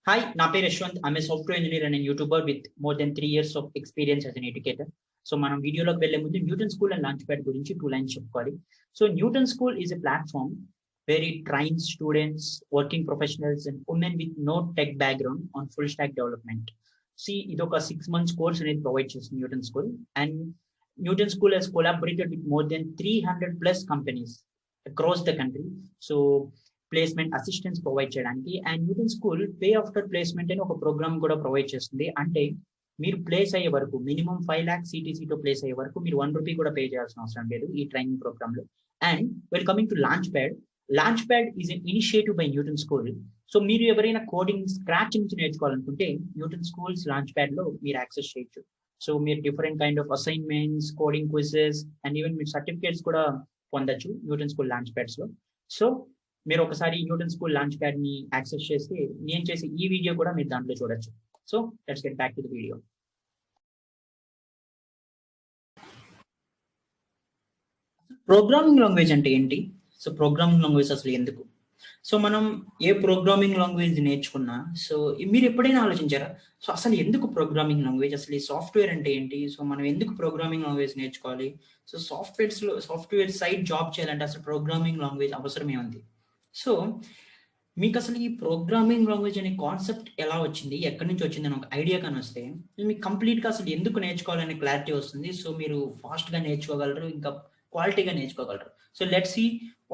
Hi, నా పేరు Yashwant. I'm a software engineer and a YouTuber with more than 3 years of experience as an educator. So మనం వీడియోలోకి వెళ్లే ముందు Newton school and launch pad గురించి 2 lines చెప్పుకోవాలి. So Newton school is a platform where it trains students, working professionals and women with no tech background on full stack development. See, ఇది ఒక 6 months course అనేది provide చేస్తుంది Newton school. And Newton school has collaborated with more than 300 plus companies across the country. So placement assistance provide చేయడానికి and Newton school pay after placement అని ఒక programme కూడా provide చేస్తుంది. అంటే మీరు ప్లేస్ అయ్యే వరకు మినిమం 5 lakhs CTC తో ప్లేస్ అయ్యే వరకు మీరు 1 రూపీ కూడా పే చేయాల్సిన అవసరం లేదు ఈ ట్రైనింగ్ ప్రోగ్రామ్ లో. And welcoming to launch pad is an initiative by Newton school. So మీరు ఎవరైనా కోడింగ్ స్క్రాచ్ నుంచి నేర్చుకోవాలనుకుంటే న్యూటన్ స్కూల్స్ లాంచ్ ప్యాడ్ లో మీరు యాక్సెస్ చేయొచ్చు. సో మీరు different kind of assignments, coding quizzes and even మీరు సర్టిఫికేట్స్ కూడా పొందొచ్చు న్యూటన్ స్కూల్ లాంచ్ ప్యాడ్స్ లో. సో మీరు ఒకసారి న్యూటన్ స్కూల్ లాంచ్ ప్యాడ్ ని యాక్సెస్ చేస్తే నేను చేసే ఈ వీడియో కూడా మీరు దాంట్లో చూడొచ్చు. So let's get back to the video. Programming language అంటే ఏంటి? సో ప్రోగ్రామింగ్ లాంగ్వేజ్ అసలు ఎందుకు? సో మనం ఏ ప్రోగ్రామింగ్ లాంగ్వేజ్ నేర్చుకున్నా సో మీరు ఎప్పుడైనా ఆలోచించారా సో అసలు ఎందుకు ప్రోగ్రామింగ్ లాంగ్వేజ్, అసలు ఈ సాఫ్ట్వేర్ అంటే ఏంటి, సో మనం ఎందుకు ప్రోగ్రామింగ్ లాంగ్వేజ్ నేర్చుకోవాలి, సో సాఫ్ట్వేర్ సైడ్ జాబ్ చేయాలంటే అసలు ప్రోగ్రామింగ్ లాంగ్వేజ్ అవసరమే ఉంది. సో మీకు అసలు ఈ ప్రోగ్రామింగ్ లాంగ్వేజ్ అనే కాన్సెప్ట్ ఎలా వచ్చింది, ఎక్కడి నుంచి వచ్చింది అని ఒక ఐడియా కానీ వస్తే మీకు కంప్లీట్గా అసలు ఎందుకు నేర్చుకోవాలనే క్లారిటీ వస్తుంది. సో మీరు ఫాస్ట్గా నేర్చుకోగలరు, ఇంకా క్వాలిటీగా నేర్చుకోగలరు. So let's see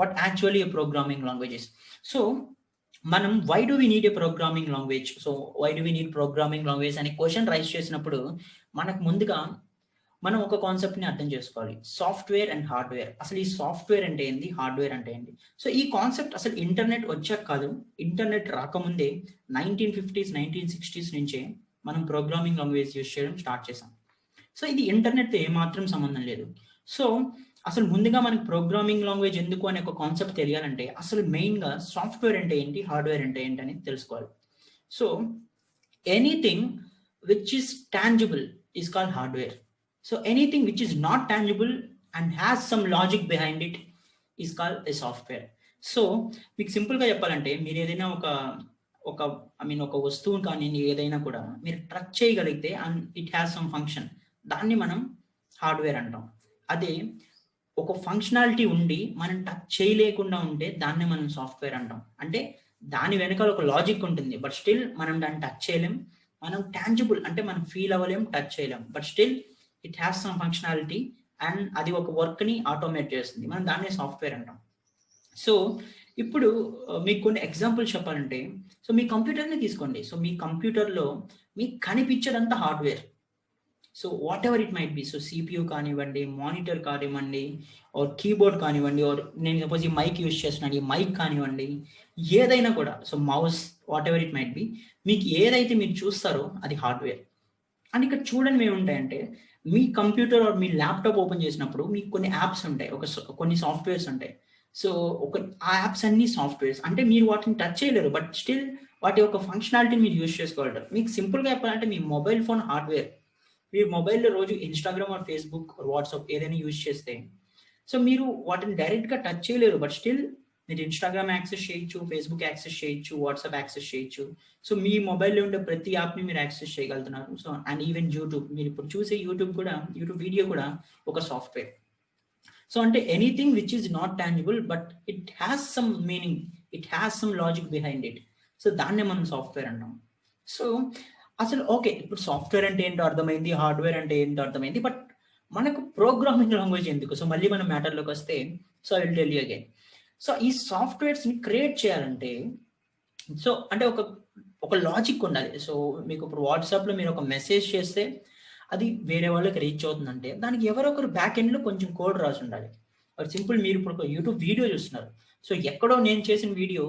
what actually a programming languages. So మనం why do we need a programming language, so why do we need programming language అనే క్వశ్చన్ రైజ్ చేసినప్పుడు మనకు ముందుగా మనం ఒక కాన్సెప్ట్ ని అర్థం చేసుకోవాలి, సాఫ్ట్వేర్ అండ్ హార్డ్వేర్. అసలు ఈ సాఫ్ట్వేర్ అంటే ఏంది, హార్డ్వేర్ అంటే ఏంటి? సో ఈ కాన్సెప్ట్ అసలు ఇంటర్నెట్ వచ్చాక కాదు, ఇంటర్నెట్ రాకముందే 1950s 1960s నుంచే మనం ప్రోగ్రామింగ్ లాంగ్వేజ్ యూజ్ చేయడం స్టార్ట్ చేసాం. సో ఇది ఇంటర్నెట్తో ఏమాత్రం సంబంధం లేదు. సో అసలు ముందుగా మనకి ప్రోగ్రామింగ్ లాంగ్వేజ్ ఎందుకు అనే ఒక కాన్సెప్ట్ తెలియాలంటే అసలు మెయిన్గా సాఫ్ట్వేర్ అంటే ఏంటి, హార్డ్వేర్ అంటే ఏంటి అని తెలుసుకోవాలి. So anything which is tangible is called hardware. So anything which is not tangible and has some logic behind it is called a software. So మీకు సింపుల్గా చెప్పాలంటే మీరు ఏదైనా ఒక వస్తువు కానీ ఏదైనా కూడా మీరు టచ్ చేయగలిగితే and it has sum function, దాన్ని మనం హార్డ్వేర్ అంటాం. అదే ఒక ఫంక్షనాలిటీ ఉండి మనం టచ్ చేయలేకుండా ఉంటే దాన్ని మనం సాఫ్ట్వేర్ అంటాం. అంటే దాని వెనకాల ఒక లాజిక్ ఉంటుంది, బట్ స్టిల్ మనం దాన్ని టచ్ చేయలేం. మనం టాంజిబుల్ అంటే మనం ఫీల్ అవ్వలేం, టచ్ చేయలేం, but still it has some functionality and అది ఒక వర్క్ని ఆటోమేట్ చేస్తుంది, మనం దాన్ని సాఫ్ట్వేర్ అంటాం. సో ఇప్పుడు మీకు కొన్ని ఎగ్జాంపుల్స్ చెప్పాలంటే సో మీ కంప్యూటర్ని తీసుకోండి. సో మీ కంప్యూటర్లో మీకు కనిపించేదంతా hardware. So whatever it might be, so CPU కానివ్వండి, మానిటర్ కానివ్వండి, ఆర్ కీబోర్డ్ కానివ్వండి, ఆర్ నేను సపోజ్ ఈ మైక్ యూజ్ చేస్తున్నాను, ఈ మైక్ కానివ్వండి, ఏదైనా కూడా, so mouse, whatever it might be, మీకు ఏదైతే మీరు చూస్తారో అది హార్డ్వేర్. అండ్ ఇక్కడ చూడండి ఏముంటాయంటే మీ కంప్యూటర్ ఆర్ మీ ల్యాప్టాప్ ఓపెన్ చేసినప్పుడు మీకు కొన్ని యాప్స్ ఉంటాయి, కొన్ని సాఫ్ట్వేర్స్ ఉంటాయి. సో ఆ యాప్స్ అన్ని సాఫ్ట్వేర్స్, అంటే మీరు వాటిని టచ్ చేయలేరు, బట్ స్టిల్ వాటి యొక్క ఫంక్షనాలిటీని మీరు యూజ్ చేసుకోగలరు. మీకు సింపుల్గా చెప్పాలంటే మీ మొబైల్ ఫోన్ హార్డ్వేర్. మీరు మొబైల్లో రోజు Instagram are Facebook are WhatsApp ఏదైనా యూజ్ చేస్తే సో మీరు వాటిని డైరెక్ట్గా టచ్ చేయలేరు, బట్ స్టిల్ మీరు ఇన్స్టాగ్రామ్ యాక్సెస్ చేయొచ్చు, ఫేస్బుక్ యాక్సెస్ చేయొచ్చు, వాట్సాప్ యాక్సెస్ చేయొచ్చు. సో మీ మొబైల్లో ఉండే ప్రతి యాప్ని మీరు యాక్సెస్ చేయగలుగుతున్నారు. సో అండ్ ఈవెన్ యూట్యూబ్, మీరు ఇప్పుడు చూసే యూట్యూబ్ వీడియో కూడా ఒక సాఫ్ట్వేర్. సో అంటే anything which is not tangible but it has some meaning, it has some logic behind it, so దాన్నే మనం సాఫ్ట్వేర్ అంటాం. సో అసలు ఓకే, ఇప్పుడు సాఫ్ట్వేర్ అంటే ఏంటో అర్థమైంది, హార్డ్వేర్ అంటే ఏంటో అర్థమైంది, బట్ మనకు ప్రోగ్రామింగ్ లాంగ్వేజ్ ఎందుకు? సో మళ్ళీ మనం మ్యాటర్లోకి వస్తే so I will tell you again. So ఈ సాఫ్ట్వేర్స్ని క్రియేట్ చేయాలంటే సో అంటే ఒక లాజిక్ ఉండాలి. సో మీకు ఇప్పుడు వాట్సాప్లో మీరు ఒక మెసేజ్ చేస్తే అది వేరే వాళ్ళకి రీచ్ అవుతుందంటే దానికి ఎవరో ఒకరు బ్యాక్ ఎండ్లో కొంచెం కోడ్ రాసి ఉండాలి. సింపుల్, మీరు ఇప్పుడు ఒక యూట్యూబ్ వీడియో చూస్తున్నారు, సో ఎక్కడో నేను చేసిన వీడియో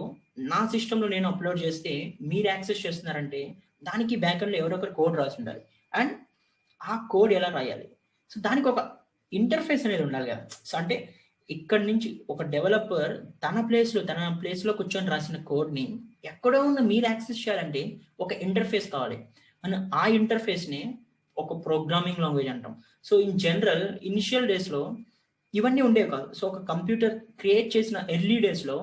నా సిస్టంలో నేను అప్లోడ్ చేస్తే మీరు యాక్సెస్ చేస్తున్నారంటే దానికి బ్యాక్ ఎండ్లో ఎవరో ఒకరు కోడ్ రాసి ఉండాలి. అండ్ ఆ కోడ్ ఎలా రాయాలి, సో దానికి ఒక ఇంటర్ఫేస్ అనేది ఉండాలి కదా. సో అంటే ఇక్కడ నుంచి ఒక డెవలపర్ తన ప్లేస్లో కూర్చొని రాసిన కోడ్ని ఎక్కడో ఉన్న మీరు యాక్సెస్ చేయాలంటే ఒక ఇంటర్ఫేస్ కావాలి. మనం ఆ ఇంటర్ఫేస్ని ఒక ప్రోగ్రామింగ్ లాంగ్వేజ్ అంటాం. సో ఇన్ జనరల్ ఇనిషియల్ డేస్లో ఇవన్నీ ఉండేవి కాదు. సో ఒక కంప్యూటర్ క్రియేట్ చేసిన ఎర్లీ డేస్లో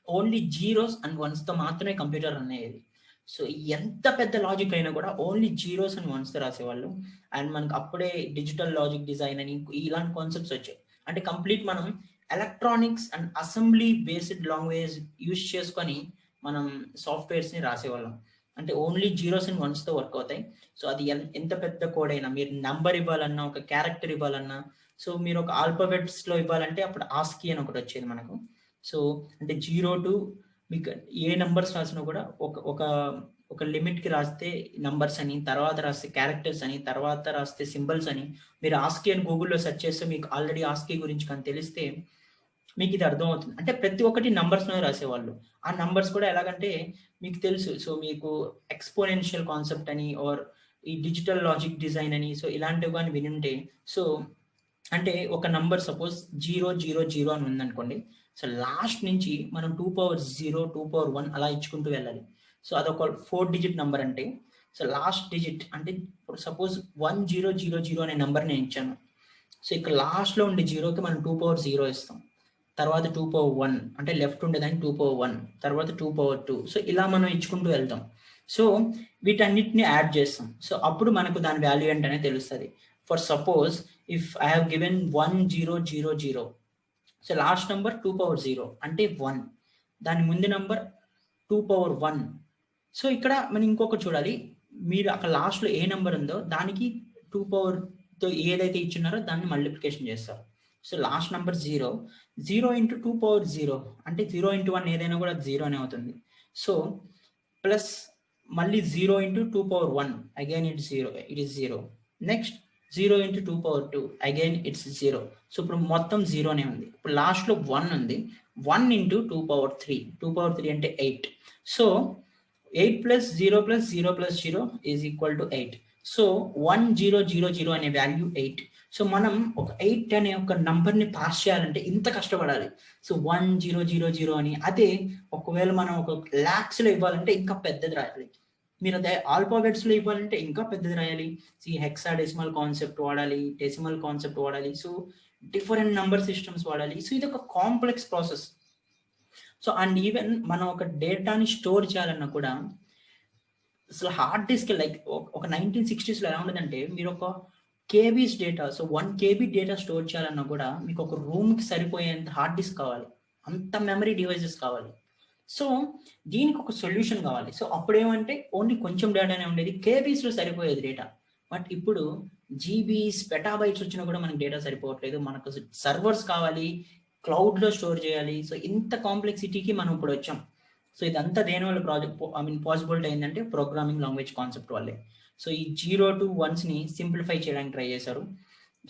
ఓన్లీ జీరోస్ అండ్ వన్స్తో మాత్రమే కంప్యూటర్ అనేది. సో ఎంత పెద్ద లాజిక్ అయినా కూడా ఓన్లీ జీరోస్ అండ్ వన్స్ తో రాసేవాళ్ళు. అండ్ మనకు అప్పుడే డిజిటల్ లాజిక్ డిజైన్ అని ఇలాంటి కాన్సెప్ట్స్ వచ్చాయి. అంటే కంప్లీట్ మనం electronics and assembly based language use చేసుకొని మనం సాఫ్ట్వేర్స్ ని రాసేవాళ్ళం. అంటే ఓన్లీ జీరోస్ అండ్ వన్స్ తో వర్క్ అవుతాయి. సో అది ఎంత పెద్ద కోడ్ అయినా, మీరు నంబర్ ఇవ్వాలన్నా, ఒక క్యారెక్టర్ ఇవ్వాలన్నా, సో మీరు ఒక ఆల్ఫాబెట్స్ లో ఇవ్వాలంటే అప్పుడు ఆస్కీ అని ఒకటి వచ్చేది మనకు. సో అంటే 0 to మీకు ఏ నంబర్స్ రాసినా కూడా ఒక ఒక ఒక లిమిట్ కి రాస్తే నంబర్స్ అని, తర్వాత రాస్తే క్యారెక్టర్స్ అని, తర్వాత రాస్తే సింబల్స్ అని. మీరు ఆస్కీ అని గూగుల్లో సెర్చ్ చేస్తే మీకు ఆల్రెడీ ఆస్కీ గురించి కానీ తెలిస్తే మీకు ఇది అర్థమవుతుంది. అంటే ప్రతి ఒక్కటి నంబర్స్లోనే రాసేవాళ్ళు. ఆ నంబర్స్ కూడా ఎలాగంటే మీకు తెలుసు. సో మీకు ఎక్స్పోనెన్షియల్ కాన్సెప్ట్ అని ఆర్ ఈ డిజిటల్ లాజిక్ డిజైన్ అని, సో ఇలాంటివి కానీ వినుంటే, సో అంటే ఒక నంబర్ సపోజ్ 000 అని ఉందనుకోండి. సో లాస్ట్ నుంచి మనం 2 power 0, 2 power 1 అలా ఇచ్చుకుంటూ వెళ్ళాలి. సో అదొక 4 digit నంబర్ అంటే, సో లాస్ట్ డిజిట్ అంటే ఇప్పుడు సపోజ్ 1000 అనే నంబర్ నేను ఇచ్చాను. సో ఇక్కడ లాస్ట్లో ఉండే జీరోకి మనం 2 power 0 ఇస్తాం. తర్వాత 2 power 1 అంటే లెఫ్ట్ ఉండేదాన్ని 2 power 1, తర్వాత 2 power 2. సో ఇలా మనం ఇచ్చుకుంటూ వెళ్తాం. సో వీటన్నిటిని యాడ్ చేస్తాం. సో అప్పుడు మనకు దాని వాల్యూ ఏంటనే తెలుస్తుంది. For suppose if I have given 1000, so last number 2 power 0 అంటే 1, దాని ముందు నంబర్ 2 power 1. సో ఇక్కడ మనం ఇంకొకటి చూడాలి. మీరు అక్కడ లాస్ట్లో ఏ నెంబర్ ఉందో దానికి 2 powerతో ఏదైతే ఇచ్చున్నారో దాన్ని మల్టిప్లికేషన్ చేస్తారు. So last number 0 into 2 power 0 అంటే 0 into 1 ఏదైనా కూడా 0 అనే అవుతుంది. సో ప్లస్ మళ్ళీ 0 into 2 power 1 again it is 0. Next 0 into 2 power 2 again it's 0. So ఇప్పుడు మొత్తం 0నే ఉంది. ఇప్పుడు లాస్ట్లో 1 ఉంది. 1 into 2 power 3 అంటే 8. So 8 plus 0 plus 0 plus 0 is equal to 8. So 1000 అనే వాల్యూ 8. సో మనం ఒక 8 అనే ఒక నంబర్ని పాస్ చేయాలంటే ఇంత కష్టపడాలి. సో 1000 అని. అదే ఒకవేళ మనం ఒక lakhsలో ఇవ్వాలంటే ఇంకా పెద్దది రాయాలి. మీరు అదే ఆల్ఫాబెట్స్లో ఇవ్వాలంటే ఇంకా పెద్దది రాయాలి. హెక్సాడెసిమల్ కాన్సెప్ట్ వాడాలి, డెసిమల్ కాన్సెప్ట్ వాడాలి. సో డిఫరెంట్ నంబర్ సిస్టమ్స్ వాడాలి. సో ఇది ఒక complex process. So and even మనం ఒక డేటాని స్టోర్ చేయాలన్నా కూడా అసలు హార్డ్ డిస్క్ లైక్ ఒక 1960s ఎలా ఉండదంటే, మీరు ఒక KBs data, so 1 KB data store చేయాలన్నా కూడా మీకు ఒక రూమ్కి సరిపోయేంత హార్డ్ డిస్క్ కావాలి, అంత మెమరీ డివైజెస్ కావాలి. సో దీనికి ఒక సొల్యూషన్ కావాలి. సో అప్పుడేమంటే ఓన్లీ కొంచెం డేటానే ఉండేది, కేబీస్లో సరిపోయేది డేటా. బట్ ఇప్పుడు జీబీస్ పెటాబైట్స్ వచ్చినా కూడా మనకి డేటా సరిపోవట్లేదు. మనకు సర్వర్స్ కావాలి, క్లౌడ్లో స్టోర్ చేయాలి. సో ఇంత కాంప్లెక్సిటీకి మనం ఇప్పుడు వచ్చాం. సో ఇదంతా దేనివల్ల పాసిబిలిటీ అయిందంటే ప్రోగ్రామింగ్ లాంగ్వేజ్ కాన్సెప్ట్ వల్లే. సో ఈ 0 to 1ని సింప్లిఫై చేయడానికి ట్రై చేశారు.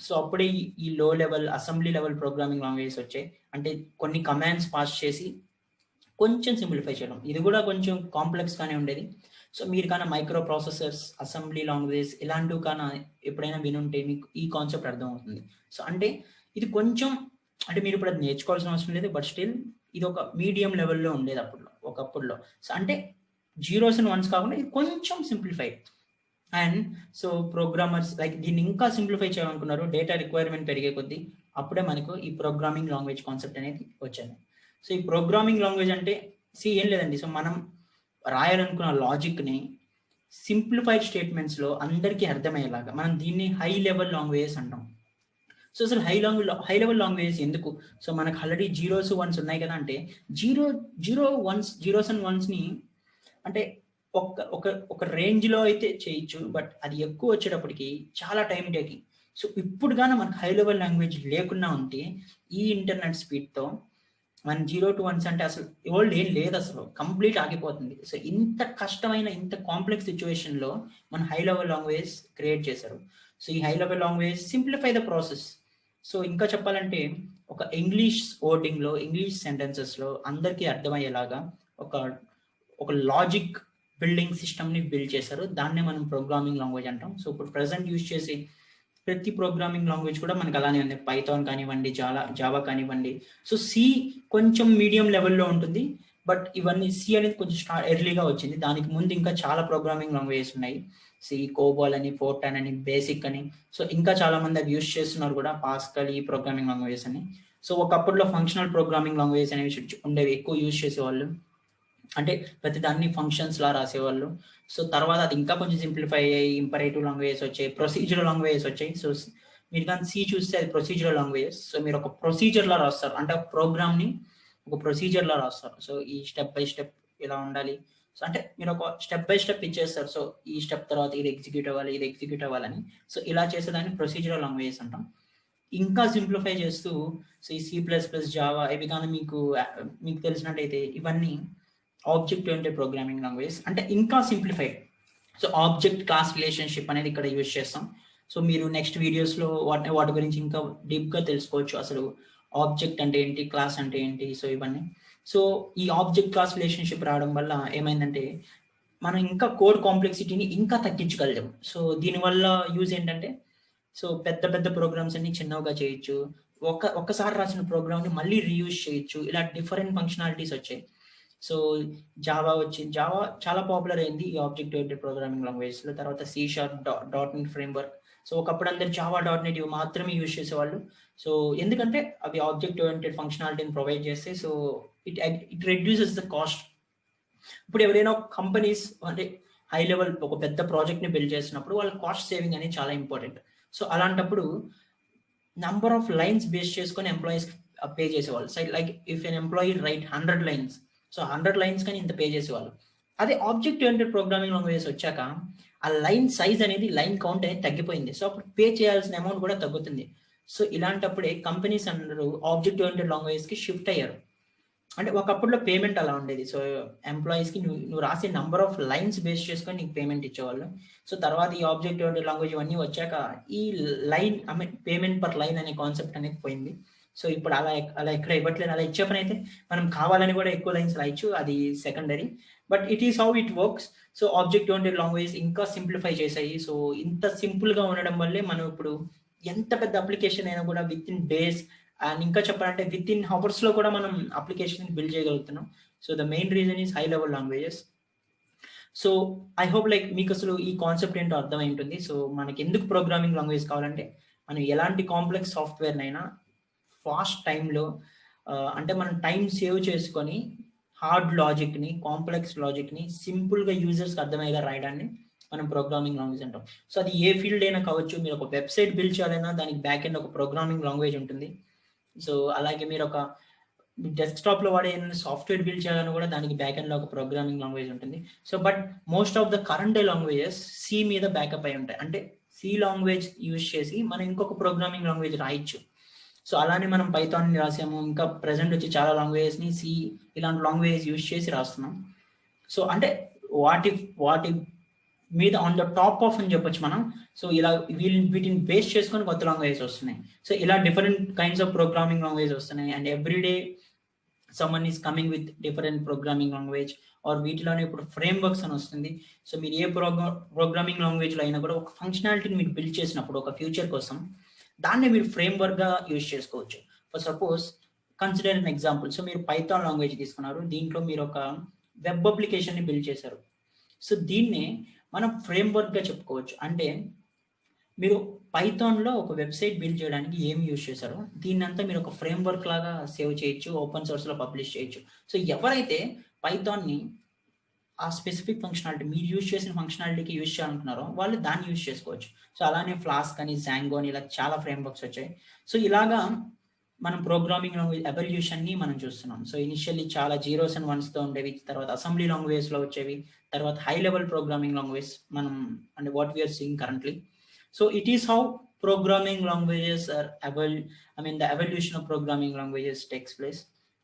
సో అప్పుడే ఈ లో level assembly level programming languages వచ్చాయి. అంటే కొన్ని కమాండ్స్ పాస్ చేసి కొంచెం సింప్లిఫై చేయడం. ఇది కూడా కొంచెం కాంప్లెక్స్గానే ఉండేది. సో మీరు కానీ మైక్రో ప్రాసెసర్స్, అసెంబ్లీ లాంగ్వేజ్ ఇలాంటివి కానీ ఎప్పుడైనా వినుంటే మీకు ఈ కాన్సెప్ట్ అర్థమవుతుంది. సో అంటే ఇది కొంచెం, అంటే మీరు ఇప్పుడు అది నేర్చుకోవాల్సిన అవసరం లేదు, బట్ స్టిల్ ఇది ఒక మీడియం లెవెల్లో ఉండేది ఒకప్పుడులో. సో అంటే జీరోస్ అండ్ వన్స్ కాకుండా ఇది కొంచెం simplified. And so programmers like దీన్ని ఇంకా సింప్లిఫై చేయాలనుకున్నారు. డేటా రిక్వైర్మెంట్ పెరిగే కొద్దీ అప్పుడే మనకు ఈ ప్రోగ్రామింగ్ లాంగ్వేజ్ కాన్సెప్ట్ అనేది వచ్చింది. సో ఈ ప్రోగ్రామింగ్ లాంగ్వేజ్ అంటే ఏం లేదండి. సో మనం రాయాలనుకున్న లాజిక్ని సింప్లిఫైడ్ స్టేట్మెంట్స్లో అందరికీ అర్థమయ్యేలాగా మనం దీన్ని హై లెవెల్ లాంగ్వేజెస్ అంటాం. సో అసలు హై లెవెల్ లాంగ్వేజెస్ ఎందుకు? సో మనకు ఆల్రెడీ జీరోస్ వన్స్ ఉన్నాయి కదా. అంటే జీరోస్ అండ్ వన్స్ని అంటే ఒక రేంజ్లో అయితే చేయొచ్చు, బట్ అది ఎక్కువ వచ్చేటప్పటికి చాలా టైం టేకింగ్. సో ఇప్పుడు కానీ మనకు హై లెవెల్ లాంగ్వేజ్ లేకుండా ఉంటే ఈ ఇంటర్నెట్ స్పీడ్తో మన 0 to 1s అంటే అసలు వరల్డ్ ఏం లేదు, అసలు కంప్లీట్ ఆగిపోతుంది. సో ఇంత కష్టమైన ఇంత కాంప్లెక్స్ సిచ్యువేషన్లో మన హై లెవెల్ లాంగ్వేజ్ క్రియేట్ చేశారు. సో ఈ high level language simplify the process. So ఇంకా చెప్పాలంటే ఒక ఇంగ్లీష్ వర్డింగ్లో, ఇంగ్లీష్ సెంటెన్సెస్లో అందరికీ అర్థమయ్యేలాగా ఒక లాజిక్ బిల్డింగ్ సిస్టమ్ని బిల్డ్ చేశారు. దాన్నే మనం ప్రోగ్రామింగ్ లాంగ్వేజ్ అంటాం. సో ఇప్పుడు ప్రజెంట్ యూజ్ చేసి ప్రతి ప్రోగ్రామింగ్ లాంగ్వేజ్ కూడా మనకు అలానే ఉంది. పైథాన్ కానివ్వండి, జావా కానివ్వండి. సో సి కొంచెం మీడియం లెవెల్లో ఉంటుంది, బట్ ఇవన్నీ సి అనేది కొంచెం ఎర్లీగా వచ్చింది. దానికి ముందు ఇంకా చాలా ప్రోగ్రామింగ్ లాంగ్వేజెస్ ఉన్నాయి. సి, కోబాల్ అని, ఫోర్టాన్ అని, బేసిక్ అని. సో ఇంకా చాలా మంది అవి యూజ్ చేస్తున్నారు కూడా, పాస్కల్, ఈ ప్రోగ్రామింగ్ లాంగ్వేజెస్ అని. సో ఒకప్పుడులో ఫంక్షనల్ ప్రోగ్రామింగ్ లాంగ్వేజ్ అనేవి ఉండేవి, ఎక్కువ యూజ్ చేసేవాళ్ళు. అంటే ప్రతి దాన్ని ఫంక్షన్స్‌లా రాసేవాళ్ళు. సో తర్వాత అది ఇంకా కొంచెం సింప్లిఫై అయ్యాయి. ఇంపరేటివ్ లాంగ్వేజెస్ వచ్చాయి. ప్రొసీజరల్ లాంగ్వేజెస్ వచ్చాయి. సో మీరు కానీ సి చూస్తే అది ప్రొసీజరల్ లాంగ్వేజెస్. సో మీరు ఒక ప్రొసీజర్‌లా రాస్తారు. అంటే ఆ ప్రోగ్రామ్‌ని ఒక ప్రొసీజర్‌లా రాస్తారు. సో ఈ స్టెప్ బై స్టెప్ ఇలా ఉండాలి. సో అంటే మీరు ఒక స్టెప్ బై స్టెప్ ఇచ్చేస్తారు. సో ఈ స్టెప్ తర్వాత ఇది ఎగ్జిక్యూట్ అవ్వాలి, ఇది ఎగ్జిక్యూట్ అవ్వాలని. సో ఇలా చేసేదాన్ని ప్రొసీజరల్ లాంగ్వేజెస్ అంటాం. ఇంకా సింప్లిఫై చేస్తూ సో ఈ సి ప్లస్ ప్లస్, జావా ఇవి కానీ మీకు తెలిసినట్టయితే ఇవన్నీ ఆబ్జెక్ట్ ఓరియెంటెడ్ ప్రోగ్రామింగ్ లాంగ్వేజెస్. అంటే ఇంకా simplified. So object class relationship అనేది ఇక్కడ యూజ్ చేస్తాం. సో మీరు నెక్స్ట్ వీడియోస్‌లో వాటి గురించి ఇంకా డీప్‌గా తెలుసుకోవచ్చు. అసలు ఆబ్జెక్ట్ అంటే ఏంటి? క్లాస్ అంటే ఏంటి? సో ఇవన్నీ. సో ఈ ఆబ్జెక్ట్ క్లాస్ రిలేషన్షిప్ రావడం వల్ల ఏమైందంటే మనం ఇంకా కోడ్ కాంప్లెక్సిటీని ఇంకా తగ్గించగలిగాం. సో దీనివల్ల యూజ్ ఏంటంటే సో పెద్ద పెద్ద ప్రోగ్రామ్స్ అన్ని చిన్నవిగా చేయొచ్చు. ఒక్కసారి రాసిన ప్రోగ్రామ్‌ని మళ్ళీ రీయూజ్ చేయొచ్చు. ఇలా డిఫరెంట్ ఫంక్షనాలిటీస్ వచ్చాయి. సో జావా వచ్చింది. జావా చాలా పాపులర్ అయింది ఈ ఆబ్జెక్ట్ ఓరియెంటెడ్ ప్రోగ్రామింగ్ లాంగ్వేజెస్‌లో. తర్వాత C sharp, dot net framework. So ఒకప్పుడు అందరూ జావా, డాట్ నెట్ ఇవి మాత్రమే యూజ్ చేసేవాళ్ళు. సో ఎందుకంటే అవి ఆబ్జెక్ట్ ఓరియెంటెడ్ ఫంక్షనాలిటీని ప్రొవైడ్ చేస్తాయి. So it reduces the cost. ఇప్పుడు ఎవరైనా కంపెనీస్ అంటే హై లెవెల్ ఒక పెద్ద ప్రాజెక్ట్‌ని బిల్డ్ చేసినప్పుడు వాళ్ళ కాస్ట్ సేవింగ్ అనేది చాలా ఇంపార్టెంట్. సో అలాంటప్పుడు నంబర్ ఆఫ్ లైన్స్ బేస్ చేసుకొని ఎంప్లాయీస్‌కి పే చేసేవాళ్ళు. So like if N employee right 100 lines, so 100 lines కానీ ఇంత పే చేసేవాళ్ళు. అదే ఆబ్జెక్ట్ ఓరియెంటెడ్ ప్రోగ్రామింగ్ లాంగ్వేజెస్ వచ్చాక ఆ లైన్ సైజ్ అనేది, లైన్ కౌంట్ అనేది తగ్గిపోయింది. సో అప్పుడు పే చేయాల్సిన అమౌంట్ కూడా తగ్గుతుంది. సో ఇలాంటప్పుడే కంపెనీస్ అందరూ ఆబ్జెక్ట్ ఓరియెంటెడ్ లాంగ్వేజెస్‌కి షిఫ్ట్ అయ్యారు. అంటే ఒకప్పుడులో పేమెంట్ అలా ఉండేది. సో ఎంప్లాయీస్‌కి నువ్వు రాసే నంబర్ ఆఫ్ లైన్స్ బేస్ చేసుకొని నీకు పేమెంట్ ఇచ్చేవాళ్ళు. సో తర్వాత ఈ ఆబ్జెక్ట్ ఓరియెంటెడ్ లాంగ్వేజ్ ఇవన్నీ వచ్చాక ఈ line I mean payment per line అనే కాన్సెప్ట్ అనేది పోయింది. సో ఇప్పుడు అలా ఎక్కడ ఇవ్వట్లేదు. అలా ఇచ్చే పనైతే మనం కావాలని కూడా ఎక్కువ లైన్స్ రాయొచ్చు. అది secondary. But it is how it works. So object oriented language ఇంకా సింప్లిఫై చేశాయి. సో ఇంత సింపుల్‌గా ఉండడం వల్లే మనం ఇప్పుడు ఎంత పెద్ద అప్లికేషన్ అయినా కూడా వితిన్ డేస్ అండ్ ఇంకా చెప్పాలంటే వితిన్ హవర్స్‌లో కూడా మనం అప్లికేషన్‌ని బిల్డ్ చేయగలుగుతున్నాం. So the main reason is high level languages. So I hope like మీకు అసలు ఈ కాన్సెప్ట్ ఏంటో అర్థమై ఉంటుంది. సో మనకి ఎందుకు ప్రోగ్రామింగ్ లాంగ్వేజ్ కావాలంటే మనం ఎలాంటి కాంప్లెక్స్ సాఫ్ట్‌వేర్‌నైనా ఫాస్ట్ టైమ్‌లో అంటే మనం టైమ్ సేవ్ చేసుకొని హార్డ్ లాజిక్‌ని, కాంప్లెక్స్ లాజిక్‌ని సింపుల్‌గా యూజర్స్‌కి అర్థమయ్యేలా రాయడాన్ని మనం ప్రోగ్రామింగ్ లాంగ్వేజ్ అంటాం. సో అది ఏ ఫీల్డ్ అయినా కావచ్చు. మీరు ఒక వెబ్‌సైట్ బిల్డ్ చేయాలన్నా దానికి బ్యాక్ ఎండ్ ఒక ప్రోగ్రామింగ్ లాంగ్వేజ్ ఉంటుంది. సో అలాగే మీరు ఒక డెస్క్‌టాప్‌లో వాడే ఏదైనా సాఫ్ట్‌వేర్ బిల్డ్ చేయాలన్నా కూడా దానికి బ్యాక్ ఎండ్‌లో ఒక ప్రోగ్రామింగ్ లాంగ్వేజ్ ఉంటుంది. So but most of the current day languages C మీద బ్యాకప్ అయి ఉంటాయి. అంటే సి లాంగ్వేజ్ యూజ్ చేసి మనం ఇంకొక ప్రోగ్రామింగ్ లాంగ్వేజ్ రాయొచ్చు. సో అలానే మనం పైథాన్‌ని రాసాము. ఇంకా ప్రెజెంట్ వచ్చి చాలా లాంగ్వేజెస్‌ని సి ఇలాంటి లాంగ్వేజెస్ యూజ్ చేసి రాస్తున్నాం. సో అంటే వాటి మీద ఆన్ ద టాప్ ఆఫ్ అని చెప్పొచ్చు మనం. సో ఇలా వీటిని బేస్ చేసుకొని కొత్త లాంగ్వేజెస్ వస్తున్నాయి. సో ఇలా different kinds of programming languages వస్తున్నాయి. And every day someone is coming with different programming language or వీటిలోనే ఇప్పుడు ఫ్రేమ్‌వర్క్స్ అని వస్తుంది. సో మీరు ఏ ప్రోగ్రామింగ్ లాంగ్వేజ్‌లో అయినా కూడా ఒక ఫంక్షనాలిటీని మీరు బిల్డ్ చేసినప్పుడు ఒక ఫ్యూచర్ కోసం దాన్ని మీరు ఫ్రేమ్‌వర్క్‌గా యూజ్ చేసుకోవచ్చు. For suppose consider an example. So మీరు పైథాన్ లాంగ్వేజ్ తీసుకున్నారు. దీంట్లో మీరు ఒక వెబ్ అప్లికేషన్‌ని బిల్డ్ చేశారు. సో దీన్నే మనం ఫ్రేమ్‌వర్క్‌గా చెప్పుకోవచ్చు. అంటే మీరు పైథాన్‌లో ఒక వెబ్‌సైట్ బిల్డ్ చేయడానికి ఏమి యూజ్ చేశారో దీన్నంతా మీరు ఒక ఫ్రేమ్‌వర్క్ లాగా సేవ్ చేయొచ్చు. ఓపెన్ సోర్స్‌లో పబ్లిష్ చేయొచ్చు. సో ఎవరైతే పైథాన్‌ని ఆ స్పెసిఫిక్ ఫంక్షనాలిటీ మీరు యూజ్ చేసిన ఫంక్షనాలిటీకి యూజ్ చేయాలనుకున్నారో వాళ్ళు దాన్ని యూజ్ చేసుకోవచ్చు. సో అలానే ఫ్లాస్క్ అని, జాంగో అని ఇలా చాలా ఫ్రేమ్‌వర్క్స్ వచ్చాయి. సో ఇలాగా మనం ప్రోగ్రామింగ్ లాంగ్వేజ్ ఎవల్యూషన్‌ని మనం చూస్తున్నాం. సో ఇనిషియల్లీ చాలా జీరోస్ అండ్ వన్స్‌తో ఉండేవి. తర్వాత అసెంబ్లీ లాంగ్వేజ్‌లో వచ్చేవి. తర్వాత హై లెవెల్ ప్రోగ్రామింగ్ లాంగ్వేజ్ మనం అంటే what we are seeing currently. So it is how programming languages are the evolution of programming languages takes place.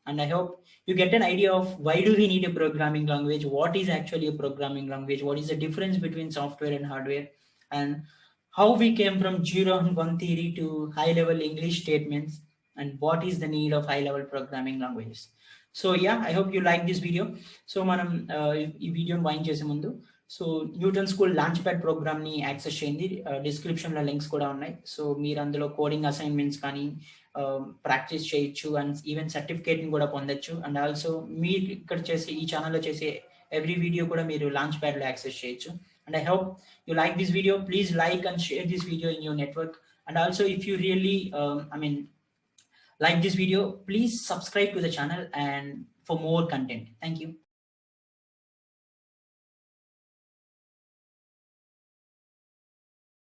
And I hope you get an idea of why do we need a programming language, what is actually a programming language, what is the difference between software and hardware, and how we came from 0 and 1 theory to high level English statements, and what is the need of high level programming languages. So yeah, I hope you like this video. So manam ee video wind chese mundu so Newton school launch pad ప్రోగ్రామ్ని access చేయండి. డిస్క్రిప్షన్లో links కూడా ఉన్నాయి. So మీరు అందులో coding assignments కానీ practice చేయొచ్చు and even సర్టిఫికేట్ని కూడా పొందొచ్చు. అండ్ ఆల్సో మీరు ఇక్కడ చేసే ఈ ఛానల్లో చేసే ఎవ్రీ వీడియో కూడా మీరు లాంచ్ ప్యాడ్లో యాక్సెస్ చేయొచ్చు. And I hope you like this video. Please like and share this video in your network. And also if you really like this video, please subscribe to the channel and for more content. Thank you.